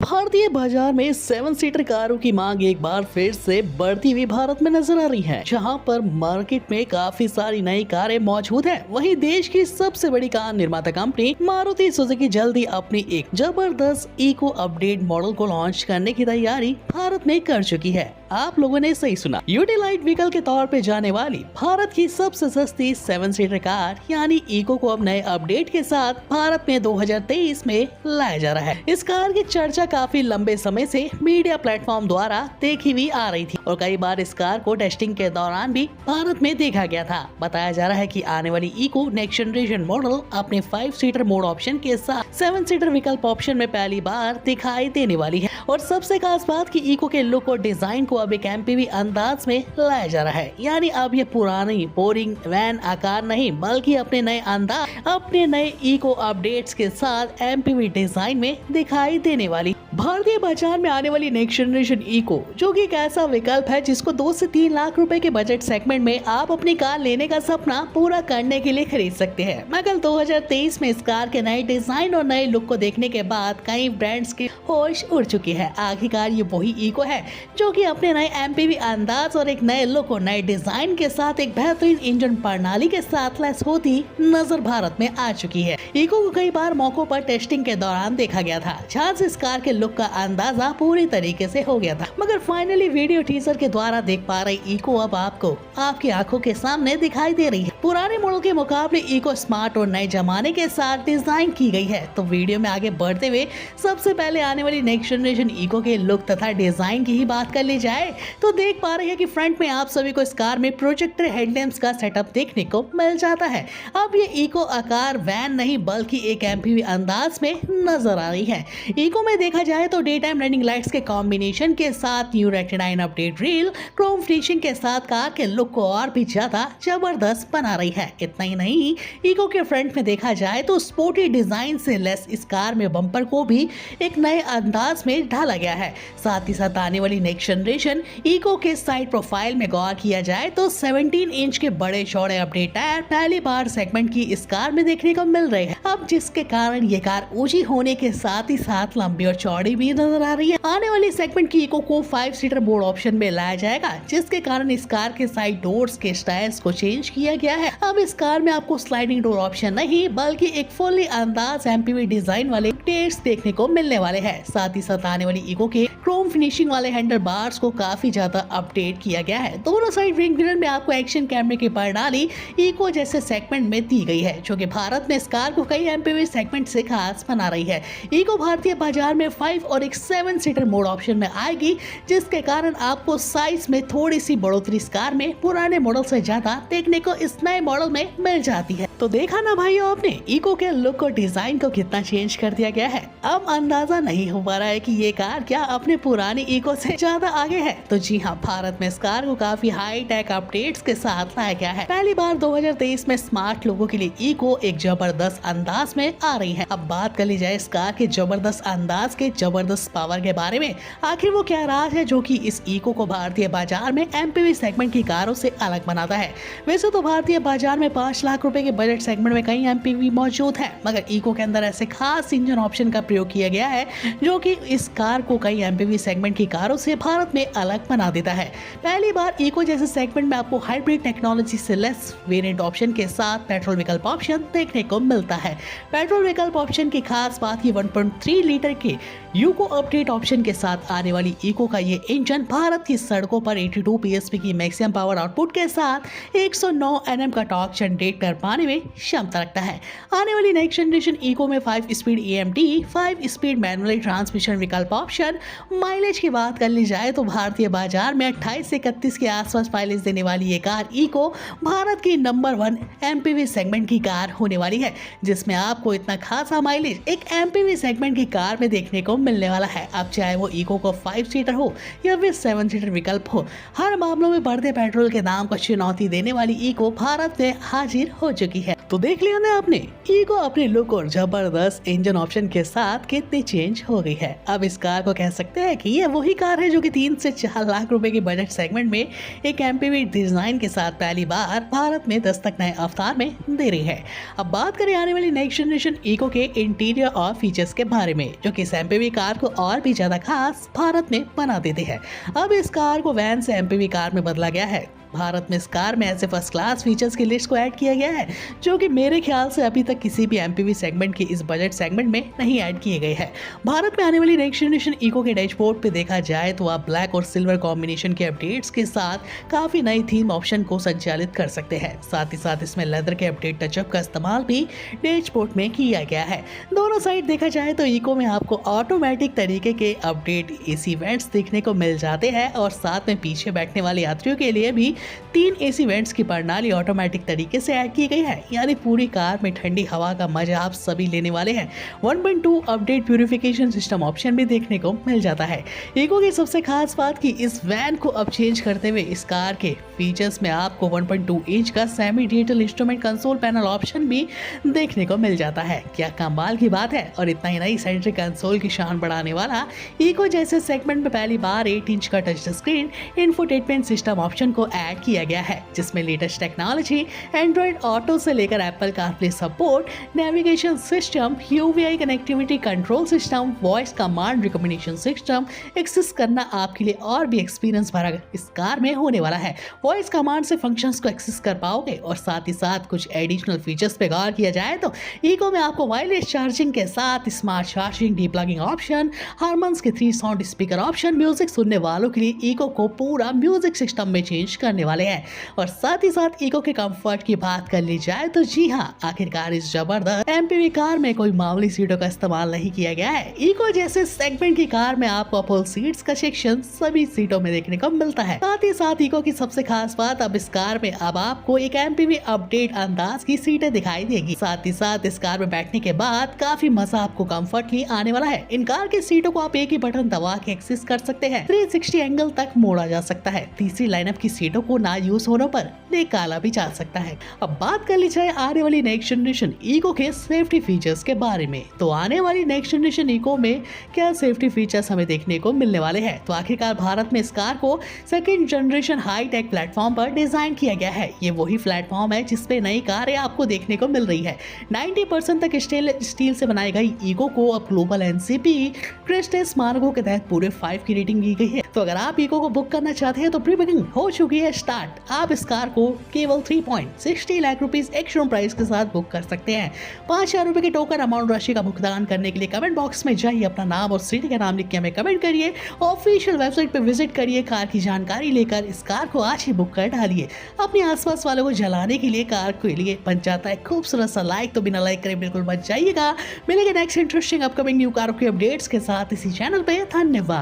भारतीय बाजार में 7 सीटर कारों की मांग एक बार फिर से बढ़ती हुई भारत में नजर आ रही है। जहां पर मार्केट में काफी सारी नई कारें मौजूद हैं, वहीं देश की सबसे बड़ी कार निर्माता कंपनी मारुति सुजुकी जल्दी अपनी एक जबरदस्त इको अपडेट मॉडल को लॉन्च करने की तैयारी भारत में कर चुकी है। आप लोगों ने सही सुना, यूटिलाइट व्हीकल के तौर पे जाने वाली भारत की सबसे सस्ती 7 सीटर कार यानी इको को अब नए अपडेट के साथ भारत में 2023 में लाया जा रहा है। इस कार की चर्चा काफी लंबे समय से मीडिया प्लेटफॉर्म द्वारा देखी हुई आ रही थी और कई बार इस कार को टेस्टिंग के दौरान भी भारत में देखा गया था। बताया जा रहा है कि आने वाली इको नेक्स्ट जनरेशन मॉडल अपने 5 सीटर मोड ऑप्शन के साथ 7 सीटर विकल्प ऑप्शन में पहली बार दिखाई देने वाली है। और सबसे खास बात की इको के लुक और डिजाइन को अब एक एमपीवी अंदाज में लाया जा रहा है, यानी अब ये पुरानी बोरिंग वैन आकार नहीं बल्कि अपने नए अंदाज, अपने नए इको अपडेट्स के साथ एमपीवी डिजाइन में दिखाई देने वाली। भारतीय बाजार में आने वाली नेक्स्ट जनरेशन इको जो कि एक ऐसा विकल्प है जिसको 2 से 3 लाख रुपए के बजट सेगमेंट में आप अपनी कार लेने का सपना पूरा करने के लिए खरीद सकते हैं। मगर 2023 में इस कार के नए डिजाइन और नए लुक को देखने के बाद कई ब्रांड्स की होश उड़ चुकी है। आखिरकार ये वही इको है जो कि अपने नए एमपीवी अंदाज और एक नए लुक और नए डिजाइन के साथ एक बेहतरीन इंजन प्रणाली के साथ लैस होती नजर भारत में आ चुकी है। इको को कई बार मौकों पर टेस्टिंग के दौरान देखा गया था, जहां से इस कार के लुक का अंदाजा पूरी तरीके से हो गया था। मगर फाइनली वीडियो टीजर के द्वारा देख पा रही इको अब आपको आपकी आंखों के सामने दिखाई दे रही है। पुराने मॉडल के मुकाबले इको स्मार्ट और नए जमाने के साथ डिजाइन की गई है। तो वीडियो में आगे बढ़ते हुए सबसे पहले आने वाली नेक्स्ट जनरेशन इको के लुक तथा डिजाइन की ही बात कर ली जाए तो देख पा रहे हैं कि फ्रंट में आप सभी को इस कार में प्रोजेक्टर हेडलैम्प्स का सेटअप देखने को मिल जाता है। अब ये इको आकार वैन नहीं बल्कि एक एमपीवी अंदाज में नजर आ रही है। इको में देखा जाए तो डे टाइम रनिंग लाइट्स के कॉम्बिनेशन के साथ न्यू रेटिनाइन अपडेट रील क्रोम फिनिशिंग के साथ कार के लुक को और भी ज्यादा जबरदस्त बना रही है। इतना ही नहीं, इको के फ्रंट में देखा जाए तो स्पोर्टी डिजाइन से लेस इस कार में बम्पर को भी एक नए अंदाज में ढाला गया है। साथ ही साथ आने वाली नेक्स्ट जनरेशन इको के साइड प्रोफाइल में गौर किया जाए तो 17 इंच के बड़े चौड़े अपडेट टायर पहली बार सेगमेंट की इस कार में देखने को मिल रहे हैं। अब जिसके कारण ये कार ऊंची होने के साथ ही साथ लंबी और चौड़ी भी नजर आ रही है। आने वाली सेगमेंट की इको को 5 सीटर मोड ऑप्शन में लाया जाएगा, जिसके कारण इस कार के साइड डोर्स के स्टाइल्स को चेंज किया गया है। अब इस कार में आपको स्लाइडिंग डोर ऑप्शन नहीं बल्कि एक फुली अंदाज एमपीवी डिजाइन वाले टेस्ट देखने को मिलने वाले हैं। साथ ही साथ आने वाली इको के क्रोम फिनिशिंग वाले हैंडल बार्स को काफी ज्यादा अपडेट किया गया है। दोनों साइड रिंग मिरर में आपको एक्शन कैमरे की प्रणाली इको जैसे सेगमेंट में दी गई है, जो कि भारत में इस कार को कई एमपीवी सेगमेंट से खास बना रही है। इको भारतीय बाजार में 5 और एक 7 सीटर मोड ऑप्शन में आएगी, जिसके कारण आपको साइज में थोड़ी सी बढ़ोतरी इस कार में पुराने मॉडल से ज्यादा देखने को इस नए मॉडल में मिल जाती है। तो देखा ना भाइयों आपने इको के लुक और डिजाइन को कितना चेंज कर दिया गया है। अब अंदाजा नहीं हो पा रहा है कि ये कार क्या अपने पुरानी इको से ज्यादा आगे है। तो जी हाँ, भारत में इस कार को काफी हाई टेक अपडेट्स के साथ लाया गया है। पहली बार 2023 में स्मार्ट लोगों के लिए इको एक जबरदस्त अंदाज में आ रही है। अब बात कर ली जाए इस कार के जबरदस्त अंदाज के जबरदस्त पावर के बारे में, आखिर वो क्या राज है जो कि इस इको को भारतीय बाजार में एमपीवी सेगमेंट की कारों से अलग बनाता है। वैसे तो भारतीय बाजार में 5 लाख रुपए के बजट सेगमेंट में कई एमपीवी मौजूद है, मगर इको के अंदर ऐसे खास इंजन ऑप्शन का प्रयोग किया गया है जो कि इस कार को कई एमपीवी सेगमेंट की कारों से भारत में अलग बना देता है। पहली बार इको जैसे सेगमेंट में आपको हाइब्रिड टेक्नोलॉजी से लेस वेरिएंट ऑप्शन के साथ पेट्रोल विकल्प ऑप्शन देखने को मिलता है। पेट्रोल विकल्प ऑप्शन की खास बात ये 1.3 लीटर के यूको अपडेट ऑप्शन के साथ आने वाली इको का ये इंजन भारत की सड़कों पर 82 पीएसपी की मैक्सिमम पावर आउटपुट के साथ 109 एनएम का टॉर्क जनरेट कर पाने में क्षमता रखता है। आने वाली नेक्स्ट जनरेशन इको में 5 speed EMT, 5 speed manual transmission विकल्प ऑप्शन। माइलेज की बात कर ली जाए तो भारतीय बाजार में 28 से 31 के आसपास माइलेज देने वाली ये कार इको भारत की नंबर 1 एमपीवी सेगमेंट की कार होने वाली है, जिसमें आपको इतना खासा माइलेज एक एमपीवी सेगमेंट की कार में देखने को मिलने वाला है। अब चाहे वो इको को 5 सीटर हो या फिर 7 सीटर विकल्प हो, हर मामलों में बढ़ते पेट्रोल के दाम को चुनौती देने वाली इको भारत में हाजिर हो चुकी है। तो देख लिया ना आपने, इको अपने लुक और जबरदस्त इंजन ऑप्शन के साथ कितनी चेंज हो गई है। अब इस कार को कह सकते हैं कि ये वही कार है जो कि 3 से 4 लाख रुपए के बजट सेगमेंट में एक एमपीवी डिजाइन के साथ पहली बार भारत में दस्तक नए अवतार में दे रही है। अब बात करें आने वाली नेक्स्ट जनरेशन इको के इंटीरियर और फीचर्स के बारे में, जो कि इस एमपीवी कार को और भी ज्यादा खास भारत में बना देते हैं। अब इस कार को वैन से एमपीवी कार में बदला गया है। भारत में इस कार में ऐसे फर्स्ट क्लास फीचर्स की लिस्ट को ऐड किया गया है जो कि मेरे ख्याल से अभी तक किसी भी एमपीवी सेगमेंट के इस बजट सेगमेंट में नहीं ऐड किए गए हैं। भारत में आने वाली नेक्स्ट जनरेशन इको के डैशबोर्ड पे देखा जाए तो आप ब्लैक और सिल्वर कॉम्बिनेशन के अपडेट्स के साथ काफी नई थीम ऑप्शन को संचालित कर सकते हैं। साथ ही साथ इसमें लेदर के अपडेट टचअप का इस्तेमाल भी डैशबोर्ड में किया गया है। दोनों साइड देखा जाए तो इको में आपको ऑटोमेटिक तरीके के अपडेट एसी वेंट्स देखने को मिल जाते हैं और साथ में पीछे बैठने वाले यात्रियों के लिए भी 3 एसी वेंट्स की प्रणाली ऑटोमेटिक तरीके से ऐड की गई है, यानी पूरी कार में ठंडी हवा का मजा आप सभी लेने वाले हैं। 1.2 अपडेट प्यूरिफिकेशन सिस्टम ऑप्शन भी देखने को मिल जाता है। इको की सबसे खास बात कि इस वैन को अब चेंज करते हुए इस कार के फीचर्स में आपको 1.2 इंच का semi digital instrument console panel option भी देखने को मिल जाता है। क्या कमाल की बात है। और इतना ही नहीं, सेंट्रिक कंसोल की शान बढ़ाने वाला इको जैसे सेगमेंट में पहली बार 8 इंच का touch screen infotainment system option को ऐड किया गया है, जिसमें लेटेस्ट टेक्नोलॉजी एंड्रॉइड ऑटो से लेकर Apple CarPlay support, navigation system, UVI connectivity control system, voice command recommendation system access करना आपके लिए और भी एक्सपीरियंस भरा इस कार में होने वाला है। वॉइस कमांड से फंक्शंस को एक्सेस कर पाओगे और साथ ही साथ कुछ एडिशनल फीचर्स पे गौर किया जाए तो इको में आपको वायरलेस चार्जिंग के साथ स्मार्ट चार्जिंग, डीप्लगिंग ऑप्शन, हारमन्स के 3 साउंड स्पीकर ऑप्शन म्यूजिक सुनने वालों के लिए इको को पूरा म्यूजिक सिस्टम में चेंज करने वाले हैं। और साथ ही साथ इको के कंफर्ट की बात कर ली जाए तो जी हाँ, आखिरकार इस जबरदस्त एमपीवी कार में कोई मामूली सीटों का इस्तेमाल नहीं किया गया है। इको जैसे सेगमेंट की कार में आपको फुल सीट्स का सेक्शन सभी सीटों में देखने को मिलता है। साथ ही साथ इको की सबसे खास बात, अब इस कार में अब आपको एक एमपीवी अपडेट अंदाज की सीटें दिखाई देगी। साथ ही साथ इस कार में बैठने के बाद काफी मजा आपको कंफर्टली आने वाला है। इन कार की सीटों को आप एक ही बटन दबा के एक्सेस कर सकते हैं। 360 एंगल तक मोड़ा जा सकता है। तीसरी लाइनअप की सीटों को ना यूज होने पर निकाला भी जा सकता है। अब बात कर ली जाए आने वाली नेक्स्ट जनरेशन इको के सेफ्टी फीचर्स के बारे में, तो आने वाली नेक्स्ट जनरेशन इको में क्या सेफ्टी फीचर्स हमें देखने को मिलने वाले हैं। तो आखिरकार भारत में इस कार को second generation high tech platform पर डिजाइन किया गया है। ये वही प्लेटफॉर्म है जिसपे नई कारें आपको देखने को मिल रही है। 90% तक स्टील से बनाई गई इको को अब ग्लोबल एनसीपी क्रेस्टेस मार्गों के तहत पूरे 5 की रेटिंग दी गई है। तो अगर आप इको को बुक करना चाहते हैं तो प्री बुकिंग हो चुकी है स्टार्ट। आप इस कार को केवल 3.60 लाख रुपीस एक शोरूम प्राइस के साथ बुक कर सकते हैं। 5,000 रुपए की टोकन अमाउंट राशि का भुगतान करने के लिए कमेंट बॉक्स में जाइए, अपना नाम और सिटी का नाम लिख के हमें कमेंट करिए। ऑफिशियल वेबसाइट पे विजिट करिए, कार की जानकारी लेकर इस कार को आज ही बुक कर डालिए। अपने आसपास वालों को जलाने के लिए कार के लिए बन जाता है खूबसूरत सा लाइक, तो बिना लाइक करे बिल्कुल मत जाइएगा। मिलेंगे next interesting upcoming new car के अपडेट्स के साथ इसी चैनल पे। धन्यवाद।